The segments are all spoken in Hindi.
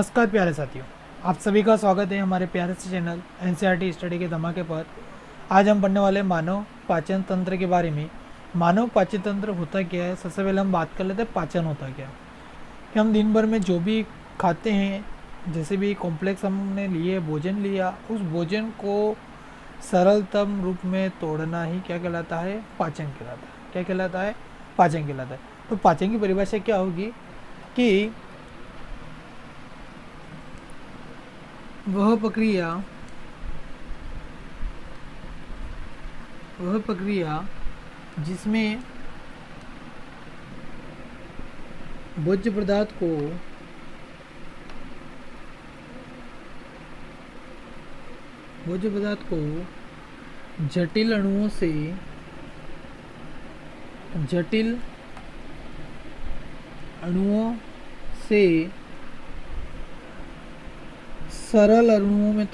नमस्कार प्यारे साथियों, आप सभी का स्वागत है हमारे प्यारे से चैनल एनसीईआरटी स्टडी के धमाके पर। आज हम पढ़ने वाले मानव पाचन तंत्र के बारे में। मानव पाचन तंत्र होता क्या है, सबसे पहले हम बात कर लेते हैं पाचन होता क्या है। कि हम दिन भर में जो भी खाते हैं, जैसे भी कॉम्प्लेक्स हमने लिए भोजन लिया, उस भोजन को सरलतम रूप में तोड़ना ही क्या कहलाता है, पाचन कहलाता है। क्या कहलाता है, पाचन कहलाता है। तो पाचन की परिभाषा क्या होगी कि वह प्रक्रिया जिसमें भोज्य पदार्थ को जटिल अणुओं से सरल अणुओं में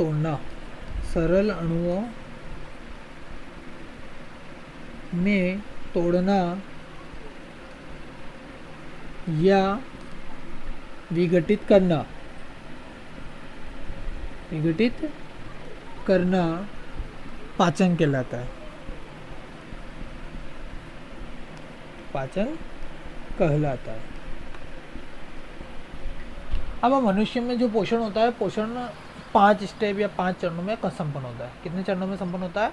तोड़ना या विघटित करना पाचन कहलाता है। अब मनुष्य में जो पोषण होता है, पोषण 5 स्टेप या 5 चरणों में संपन्न होता है। कितने चरणों में संपन्न होता है?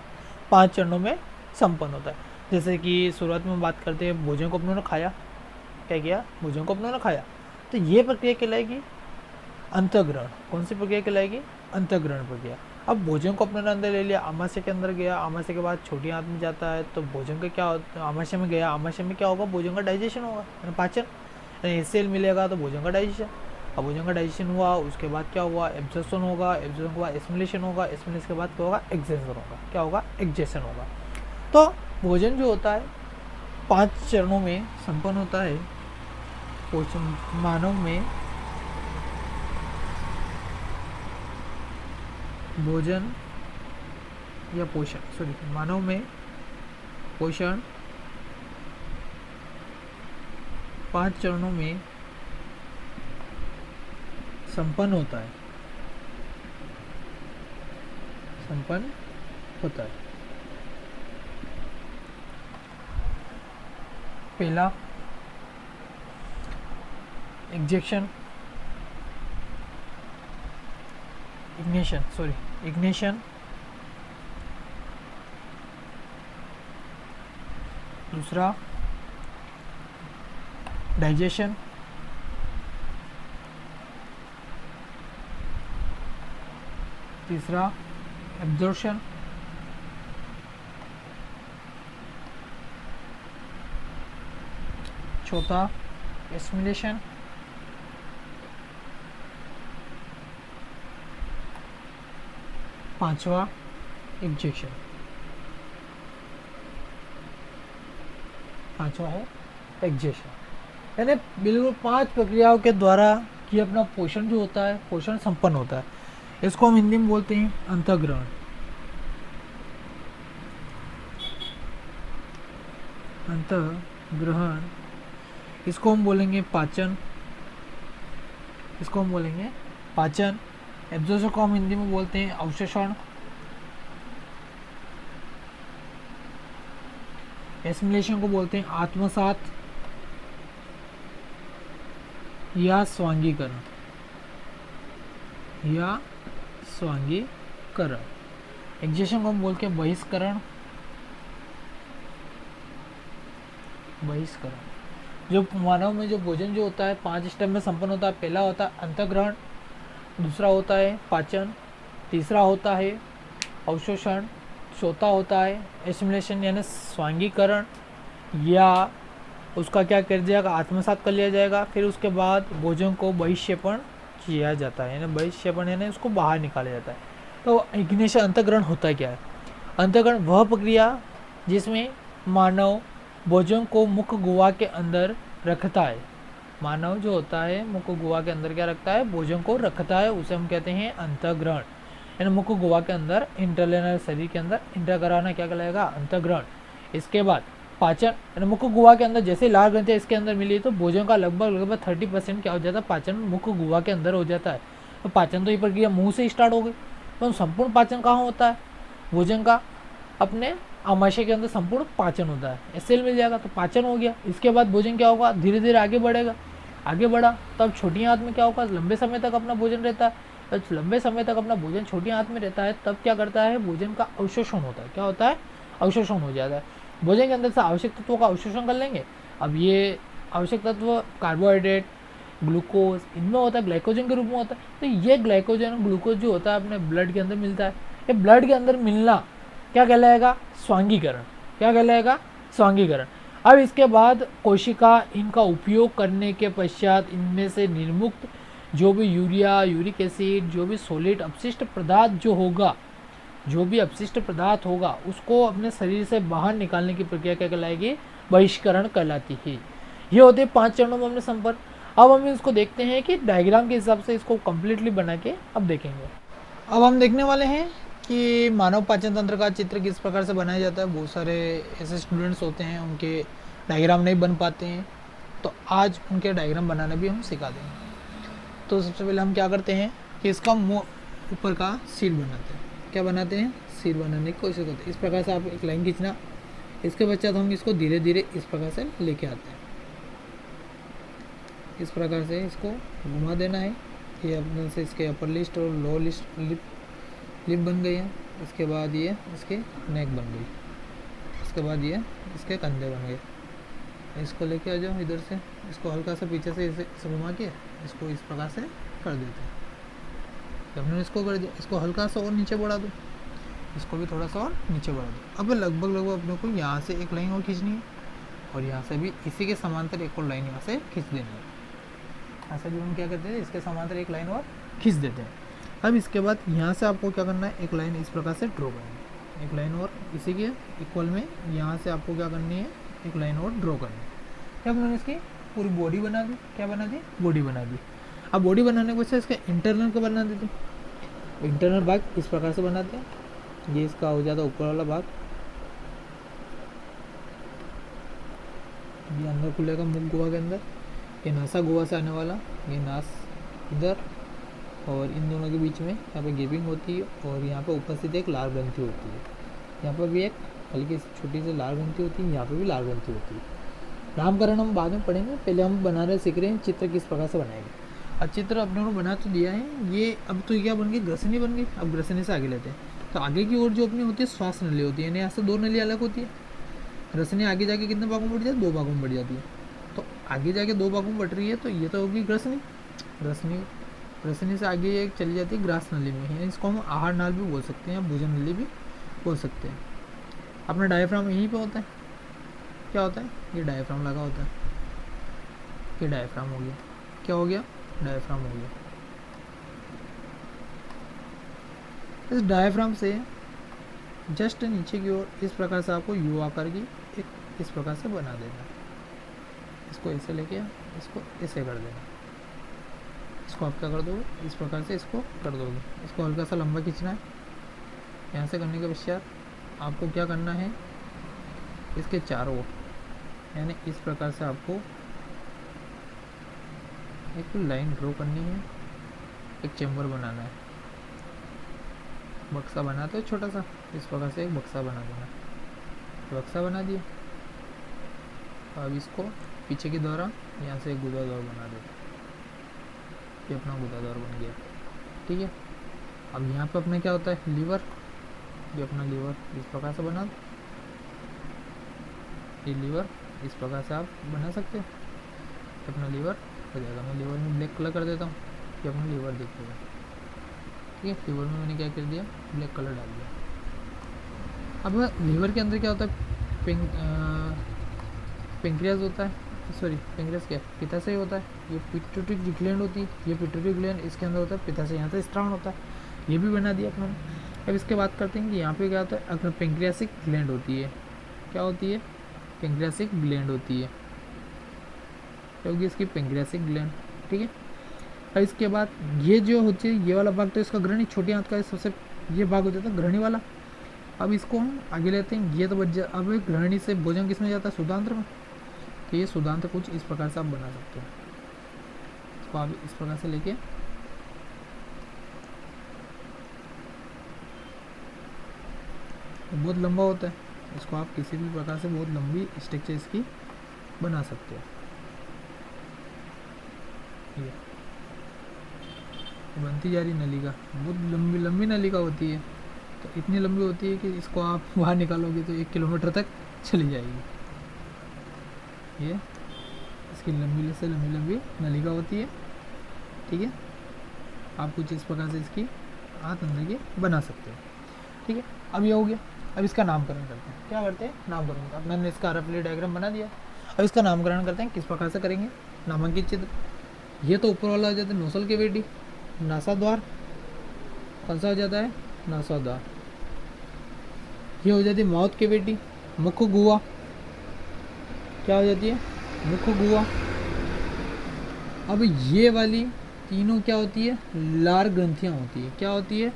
5 चरणों में संपन्न होता है। जैसे कि शुरुआत में बात करते हैं, भोजन को अपनों ने खाया। क्या किया? भोजन को अपनों ने खाया। तो ये प्रक्रिया कहलाएगी अंतःग्रहण। कौन सी प्रक्रिया कहलाएगी? अंतःग्रहण प्रक्रिया। अब भोजन को अपने अंदर ले लिया, आमाशय के अंदर गया, आमाशय के बाद छोटी आंत में जाता है, तो भोजन का क्या होता है, आमाशय में गया, आमाशय में क्या होगा, भोजन का डाइजेशन होगा, पाचन, सेल मिलेगा तो भोजन का डाइजेशन। अब भोजन का डाइजेशन हुआ, उसके बाद क्या हुआ, एब्जॉर्प्शन होगा, एब्जॉर्प्शन के बाद एसिमिलेशन होगा, एसिमिलेशन के बाद क्या होगा, एक्सजेशन होगा। क्या होगा? एक्सजेशन होगा। तो भोजन जो होता है 5 चरणों में संपन्न होता है। पोषण मानव में भोजन या पोषण मानव में पोषण 5 चरणों में संपन्न होता है। पहला इग्निशन, दूसरा डाइजेशन, तीसरा एब्जॉर्प्शन, चौथा एसिमिलेशन, पांचवा इंजेक्शन। पांचवा है एक्जेशन। यानी बिल्कुल 5 प्रक्रियाओं के द्वारा कि अपना पोषण जो होता है, पोषण संपन्न होता है। इसको हम हिंदी में बोलते हैं अंतःग्रहण। इसको हम बोलेंगे पाचन। एब्जॉर्प्शन को हम हिंदी में बोलते हैं अवशोषण। एसिमिलेशन को बोलते हैं आत्मसात या स्वांगीकरण। एक्जेशन को हम बोलते हैं बहिष्करण। जो मानव में जो भोजन जो होता है 5 स्टेप में संपन्न होता है। पहला होता है अंतःग्रहण, दूसरा होता है पाचन, तीसरा होता है अवशोषण, चौथा होता है एसिमिलेशन यानी स्वांगीकरण, या उसका क्या कर दिया, आत्मसात कर लिया जाएगा। फिर उसके बाद भोजन को बहिक्षेपण किया जाता है, यानी बहिक्षेपण यानी उसको बाहर निकाला जाता है। तो इग्निशन अंतःग्रहण होता क्या है? अंतःग्रहण वह प्रक्रिया जिसमें मानव भोजन को मुख गुहा के अंदर रखता है। मानव जो होता है मुख गुहा के अंदर क्या रखता है, भोजन को रखता है, उसे हम कहते हैं अंतःग्रहण। यानी मुख गुहा के अंदर इंटरलेनर शरीर के अंदर इंटर कराना क्या कहलाएगा, अंतःग्रहण। इसके बाद पाचन यानी मुख गुहा के अंदर जैसे लाल ग्रंथि इसके अंदर मिली तो भोजन का लगभग 30% क्या हो जाता है, पाचन मुख गुहा के अंदर हो जाता है। तो पाचन तो ये प्रक्रिया मुंह से स्टार्ट हो गई, तो संपूर्ण पाचन कहाँ होता है भोजन का, अपने आमाशय के अंदर संपूर्ण पाचन होता है, एसएल मिल जाएगा तो पाचन हो गया। इसके बाद भोजन क्या होगा, धीरे धीरे आगे बढ़ेगा, आगे बढ़ा तब छोटी आंत में क्या होगा, लंबे समय तक अपना भोजन रहता है। तो लंबे समय तक अपना भोजन छोटी आंत में रहता है, तब क्या करता है, भोजन का अवशोषण होता है। क्या होता है, अवशोषण हो जाता है। भोजन के अंदर से आवश्यक तत्वों का अवशोषण कर लेंगे। अब ये आवश्यक तत्व कार्बोहाइड्रेट, ग्लूकोज, इनमें होता है, ग्लाइकोजन के रूप में होता है। तो ये ग्लाइकोजन ग्लूकोज जो होता है अपने ब्लड के अंदर मिलता है। ये ब्लड के अंदर मिलना क्या कहलाएगा, स्वांगीकरण। क्या कहलाएगा, स्वांगीकरण। अब इसके बाद कोशिका इनका उपयोग करने के पश्चात इनमें से निर्मुक्त जो भी यूरिया, यूरिक एसिड, जो भी सॉलिड अपशिष्ट पदार्थ जो होगा, जो भी अपशिष्ट पदार्थ होगा उसको अपने शरीर से बाहर निकालने की प्रक्रिया क्या कहलाएगी, बहिष्करण कहलाती है। ये होते हैं 5 चरणों में हमने संपर्क। अब हम इसको देखते हैं कि डायग्राम के हिसाब से इसको कंप्लीटली बना के अब देखेंगे। अब हम देखने वाले हैं कि मानव पाचन तंत्र का चित्र किस प्रकार से बनाया जाता है। बहुत सारे ऐसे स्टूडेंट्स होते हैं उनके डायग्राम नहीं बन पाते हैं, तो आज उनके डायग्राम बनाना भी हम सिखा देंगे। तो सबसे पहले हम क्या करते हैं कि इसका मुँह ऊपर का सील बनाते हैं। क्या बनाते हैं, सील बनाने की कोशिश करते हैं। इस प्रकार से आप एक लाइन खींचना, इसके पश्चात हम इसको धीरे धीरे इस प्रकार से लेके आते हैं। इस प्रकार से इसको घुमा देना है। ये अपने से इसके अपर लिस्ट और लोअर लिस्ट लिप बन गई है। इसके बाद ये इसके नेक बन गई, इसके बाद ये इसके कंधे बन गए। इसको लेके आ जाओ इधर से, इसको हल्का सा पीछे से इसे घुमा के इसको इस प्रकार से कर देते हैं। जब हमने इसको कर दिया, इसको हल्का सा और नीचे बढ़ा दो, इसको भी थोड़ा सा और नीचे बढ़ा दो। अब लगभग अपने को यहाँ से एक लाइन और खींचनी है और यहाँ से भी इसी के समांतर एक और लाइन यहाँ से खींच देनी है। ऐसा भी हम क्या करते हैं, इसके समांतर एक लाइन और खींच देते हैं। अब इसके बाद यहाँ से आपको क्या करना है, एक लाइन इस प्रकार से ड्रॉ करनी है, एक लाइन और इसी के इक्वल में यहाँ से आपको क्या करनी है, एक लाइन और ड्रॉ करनी है। अब मैंने इसकी पूरी बॉडी बना दी। क्या बना दी, बॉडी बना दी। अब बॉडी बनाने के बाद इसका इंटरनल का बना देते हैं। इंटरनल भाग इस प्रकार से बनाते हैं। ये इसका हो जाता है ऊपर वाला भाग, ये अंदर खुलेगा मुख गुहा के अंदर। ये नासा गुहा से आने वाला, ये नास इधर, और इन दोनों के बीच में यहाँ पे गेपिंग होती है और यहाँ पे उपस्थित एक लाल ग्रंथि होती है। यहाँ पर भी एक हल्की छोटी सी लाल ग्रंथि होती है, यहाँ पे भी लाल ग्रंथि होती है। नामकरण हम बाद में पढ़ेंगे, पहले हम बनाने सीख रहे हैं चित्र किस प्रकार से बनाएंगे। अब चित्र अपने को बना तो दिया है, ये अब तो क्या बन गई, ग्रसनी बन गई। अब ग्रसनी से आगे लेते हैं, तो आगे की ओर जो अपनी होती है श्वास नली होती है, यानी यहाँ से 2 नली अलग होती है। ग्रसनी आगे जाके कितने भागों में बढ़ जाती है, 2 भागों में बढ़ जाती है। तो आगे जाके 2 भागों में बढ़ रही है, तो ये तो होगी ग्रसनी। ग्रसनी से आगे ये चली जाती है ग्रास नली में, यानी इसको हम आहार नाल भी बोल सकते हैं, भोजन नली भी बोल सकते हैं। अपना डायफ्राम यहीं पे होता है। क्या होता है, ये डायफ्राम लगा होता है। ये डायफ्राम हो गया, क्या हो गया, डायफ्राम हो गया। इस डायफ्राम से जस्ट नीचे की ओर इस प्रकार से आपको यू आकार की एक इस प्रकार से बना देना। इसको ऐसे लेके इसको ऐसे कर देना। इसको आप क्या कर दोगे, इस प्रकार से इसको कर दोगे। इसको हल्का सा लंबा खींचना है। यहाँ से करने के पश्चात आपको क्या करना है, इसके चारों ओर यानी इस प्रकार से आपको एक लाइन ड्रॉ करनी है, एक चैम्बर बनाना है। बक्सा बनाते हो छोटा सा, इस प्रकार से एक बक्सा बना देना। बक्सा बना दिया। अब इसको पीछे के द्वारा यहाँ से एक गुदाद्वार बना देते। ये अपना गुदाद्वार बन गया, ठीक है। अब यहाँ पे अपना क्या होता है, लीवर। ये अपना लीवर इस प्रकार से बना दो। ये लीवर इस प्रकार से आप बना सकते हो, अपना लीवर हो जाएगा। मैं लीवर में ब्लैक कलर कर देता हूँ, ये अपना लीवर दिखेगा, ठीक है। लीवर में मैंने क्या कर दिया, ब्लैक कलर डाल दिया। अब लीवर के अंदर क्या होता है, पेंक्रियाज होता है, सॉरी पेंक्रियाज क्या, पित्ताशय होता है। ये पिट्यूटरी ग्लैंड होती है, ये पिट्यूटरी ग्लैंड इसके अंदर होता है। पित्ताशय यहाँ से स्त्राव होता है, ये भी बना दिया अपने। अब इसके बात करते हैं कि यहाँ पे क्या होता है, अगर पेंक्रियासिक ग्लैंड होती है, क्या होती है, पेंक्रियासिक ग्लैंड होती है, क्योंकि इसकी पेंक्रियासिक ग्लैंड, ठीक है। और इसके बाद ये जो होती है, ये वाला भाग तो इसका ग्रहणी, छोटी आंत का सबसे ये भाग हो जाता है ग्रहणी वाला। अब इसको हम आगे लेते हैं, ये तो बच जा। अब ग्रहणी से भोजन किस में जाता है, शुद्धांत्र में। तो ये शुद्धांत्र कुछ इस प्रकार से आप बना सकते हो, इसको आप इस प्रकार से लेके बहुत लंबा होता है, इसको आप किसी भी प्रकार से बहुत लंबी स्ट्रक्चर इसकी बना सकते हो। ये बनती जा रही नलिका, बहुत लंबी लंबी नलिका होती है, तो इतनी लंबी होती है कि इसको आप बाहर निकालोगे तो 1 किलोमीटर तक चली जाएगी। ये इसकी लंबी से लंबी लंबी नलिका होती है, ठीक है। आप कुछ इस प्रकार से इसकी हाथ अंदर की बना सकते हो, ठीक है। अब ये हो गया। अब इसका नामकरण करते हैं, क्या करते हैं, नामकरण का। मैंने इसका रफली डायग्राम बना दिया, अब इसका नामकरण करते हैं। किस प्रकार से करेंगे, नामांकित चित्र। ये तो ऊपर वाला हो जाता है नोसल की बेटी, नासा द्वार। कौन सा हो जाता है, नासा द्वार। ये हो जाती है माउथ की बेटी, मुख गुहा। क्या हो जाती है, मुख गुहा। अब ये वाली तीनों क्या होती है, लार ग्रंथियाँ होती है। क्या होती है,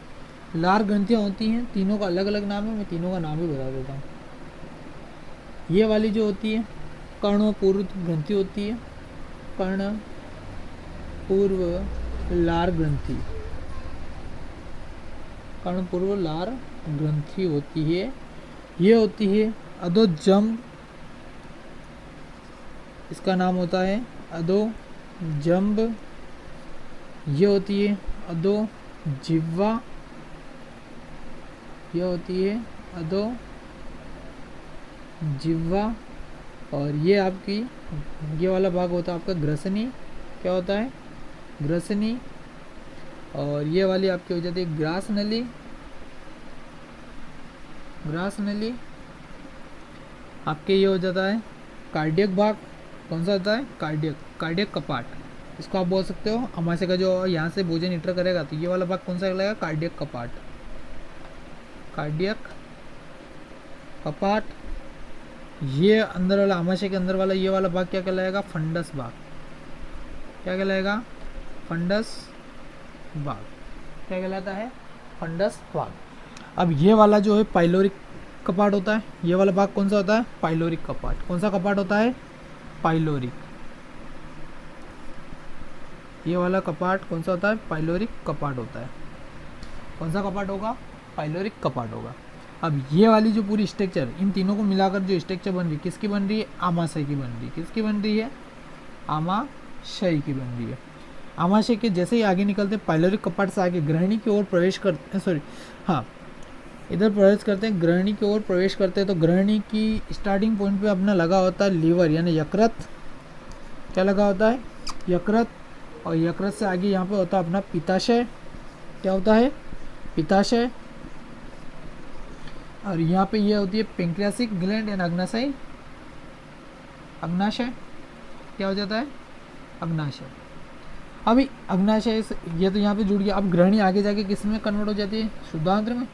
लार ग्रंथियाँ होती हैं। तीनों का अलग अलग नाम है, मैं तीनों का नाम भी बता देता हूँ। ये वाली जो होती है कर्णपूर्व ग्रंथि होती है, कर्ण पूर्व लार ग्रंथि, कर्णपूर्व लार ग्रंथि होती है। ये होती है अधोजंब, इसका नाम होता है अधोजंब। ये होती है अधोजिह्वा, ये होती है अधोजिह्वा। और ये आपकी ये वाला भाग होता है आपका ग्रसनी। क्या होता है, ग्रसनी। और ये वाली आपकी हो जाती है ग्रास नली, ग्रास नली। आपके ये हो जाता है कार्डियक भाग। कौन सा होता है, कार्डियक, कार्डियक कपाट। इसको आप बोल सकते हो अमाशय का जो यहाँ से भोजन इंटर करेगा तो ये वाला भाग कौन सा लगेगा, कार्डियक कपाट, कार्डियक कपाट। ये अंदर वाला अमाशय के अंदर वाला ये वाला भाग क्या कहलाएगा, फंडस भाग। क्या कहलाएगा, फंडस भाग। क्या कहलाता है, फंडस भाग। अब ये वाला जो है पाइलोरिक कपाट होता है। ये वाला भाग कौन सा होता है, पाइलोरिक कपाट। कौन सा कपाट होता है, पाइलोरिक। ये वाला कपाट कौन सा होता है, पाइलोरिक कपाट होता है। कौन सा कपाट होगा, पाइलोरिक कपाट होगा। अब ये वाली जो पूरी स्ट्रक्चर, इन तीनों को मिलाकर जो स्ट्रक्चर बन रही है, किसकी बन रही है, आमाशय की बन रही है। किसकी बन रही है, आमाशय की बन रही है। आमाशय के जैसे ही आगे निकलते पाइलोरिक कपाट से आगे ग्रहणी की ओर प्रवेश करते, सॉरी हाँ, इधर प्रवेश करते हैं, ग्रहणी की ओर प्रवेश करते हैं। तो ग्रहणी की स्टार्टिंग पॉइंट पे अपना लगा होता है लीवर यानी यकृत। क्या लगा होता है, यकृत। और यकृत से आगे यहाँ पे होता है अपना पित्ताशय। क्या होता है, पित्ताशय। और यहाँ पे ये होती है पेंक्रियासिक ग्लैंड यानी अग्नाशय, अग्नाशय। क्या हो जाता है, अग्नाशय। अभी अग्नाशय से ये तो यहाँ पे जुड़ गया। अब ग्रहणी आगे जाके किस में कन्वर्ट हो जाती है, शुद्धांत्र में।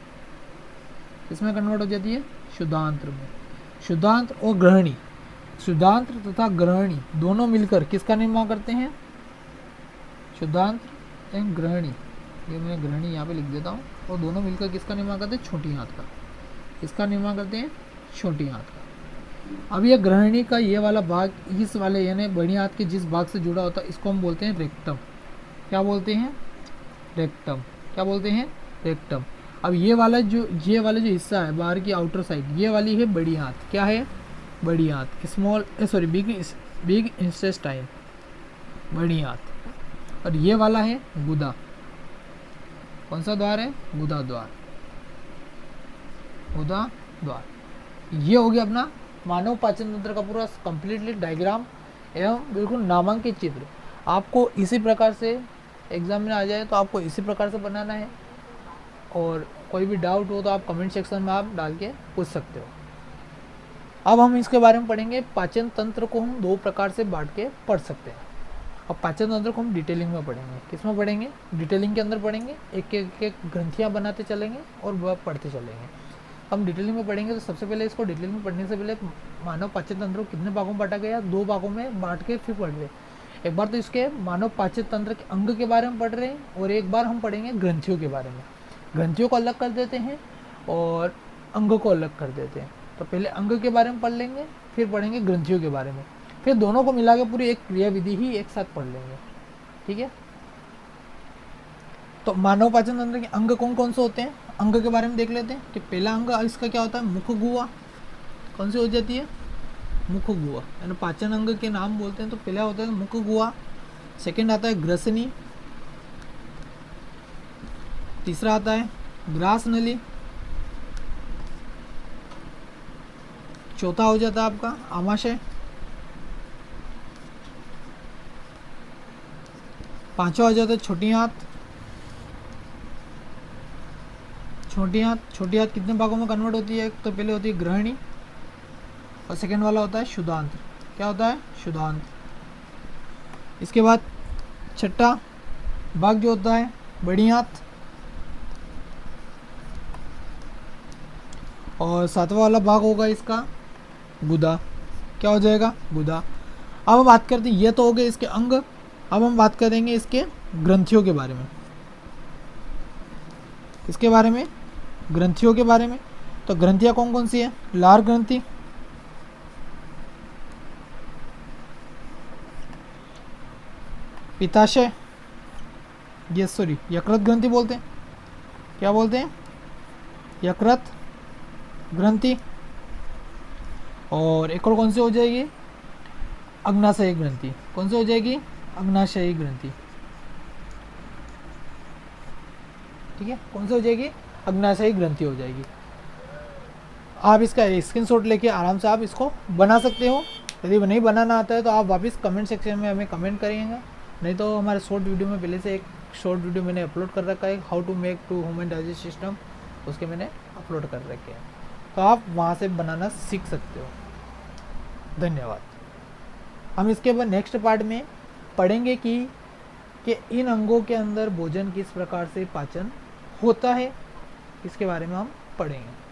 किस में कन्वर्ट हो जाती है, शुद्धांत्र में। शुद्धांत्र और ग्रहणी, शुद्धांत्र तथा ग्रहणी दोनों मिलकर किसका निर्माण करते हैं, शुद्धांत्र एवं ग्रहणी। ये मैं ग्रहणी यहाँ पे लिख देता हूँ। और दोनों मिलकर किसका निर्माण करते हैं, छोटी हाथ का। किसका निर्माण करते हैं, छोटी हाथ का। अब ये ग्रहणी का ये वाला भाग इस वाले यानी बड़ी हाथ के जिस भाग से जुड़ा होता है इसको हम बोलते हैं रेक्टम। क्या बोलते हैं, रेक्टम। क्या बोलते हैं, रेक्टम। अब ये वाला जो हिस्सा है बाहर की आउटर साइड, ये वाली है बड़ी हाथ। क्या है, बड़ी हाथ, स्मॉल सॉरी बिग इंटेस्टाइन, बड़ी हाथ। और ये वाला है गुदा। कौन सा द्वार है, गुदा द्वार, गुदा द्वार। ये हो गया अपना मानव पाचन तंत्र का पूरा कंप्लीटली डायग्राम एवं बिल्कुल नामांकित चित्र। आपको इसी प्रकार से एग्जाम में आ जाए तो आपको इसी प्रकार से बनाना है। और कोई भी डाउट हो तो आप कमेंट सेक्शन में आप डाल के पूछ सकते हो। अब हम इसके बारे में पढ़ेंगे। पाचन तंत्र को हम 2 प्रकार से बांट के पढ़ सकते हैं। अब पाचन तंत्र को हम डिटेलिंग में पढ़ेंगे। किस में पढ़ेंगे, डिटेलिंग के अंदर पढ़ेंगे। एक एक ग्रंथियाँ बनाते चलेंगे और वह पढ़ते चलेंगे। हम डिटेलिंग में पढ़ेंगे तो सबसे पहले इसको डिटेलिंग में पढ़ने से पहले मानव पाचन तंत्र को कितने भागों में बांटा गया, 2 भागों में बांट के फिर पढ़ रहे। एक बार तो इसके मानव पाचन तंत्र के अंग के बारे में पढ़ रहे हैं और एक बार हम पढ़ेंगे ग्रंथियों के बारे में। ग्रंथियों को अलग कर देते हैं और अंग को अलग कर देते हैं। तो पहले अंग के बारे में पढ़ लेंगे, फिर पढ़ेंगे ग्रंथियों के बारे में, फिर दोनों को मिला के पूरी एक क्रिया विधि ही एक साथ पढ़ लेंगे। ठीक है, तो मानव पाचन तंत्र के अंग कौन कौन से होते हैं, अंग के बारे में देख लेते हैं कि पहला अंग इसका क्या होता है, मुख गुहा। कौन सी हो जाती है, मुख गुहा, यानी पाचन अंग के नाम बोलते हैं। तो पहला होता है मुख गुहा, सेकंड आता है ग्रसनी, तीसरा आता है ग्रास नली, चौथा हो जाता है आपका आमाशय, पांचवा हो जाता है छोटी हाथ। छोटी हाथ कितने भागों में कन्वर्ट होती है, तो पहले होती है ग्रहणी और सेकंड वाला होता है शुद्धांत। क्या होता है, शुद्धांत। इसके बाद छठा भाग जो होता है बड़ी हाथ, और सातवां वाला भाग होगा इसका गुदा। क्या हो जाएगा, गुदा। अब हम बात करते हैं, ये तो हो गए इसके अंग। अब हम बात करेंगे इसके ग्रंथियों के बारे में। इसके बारे में, ग्रंथियों के बारे में। तो ग्रंथियां कौन कौन सी है, लार ग्रंथि, पित्ताशय, ये सॉरी यकृत ग्रंथि बोलते हैं। क्या बोलते हैं, यकृत ग्रंथि। और एक और कौन सी हो जाएगी, अग्नाशयी ग्रंथि। कौन सी हो जाएगी, अग्नाशयी ग्रंथि। ठीक है, कौन सी हो जाएगी, अग्नाशयी ग्रंथि हो जाएगी। आप इसका स्क्रीनशॉट लेके आराम से आप इसको बना सकते हो। यदि नहीं बनाना आता है तो आप वापस कमेंट सेक्शन में हमें कमेंट करिएगा, नहीं तो हमारे शॉर्ट वीडियो में पहले से एक शॉर्ट वीडियो मैंने अपलोड कर रखा है, how to make to human digest system, उसके मैंने अपलोड कर रखे हैं, तो आप वहाँ से बनाना सीख सकते हो। धन्यवाद। हम इसके बाद नेक्स्ट पार्ट में पढ़ेंगे कि इन अंगों के अंदर भोजन किस प्रकार से पाचन होता है, इसके बारे में हम पढ़ेंगे।